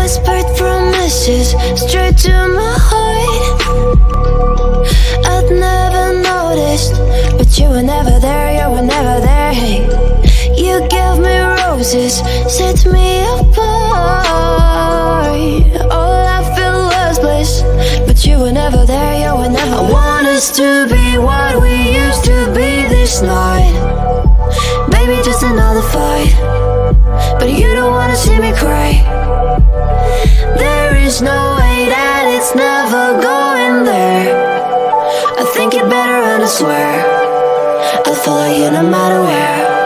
whispered promises straight to my heart. I'd never noticed, but you were never there, you were never there. Hey, you gave me roses, set me apart. All I felt was bliss, but you were never there, you were never. I want us to be what we used to be this night. Maybe just another fight, but you don't wanna see me cry. There is no way that it's never going there. I think you better run, I swear. I'll follow you no matter where.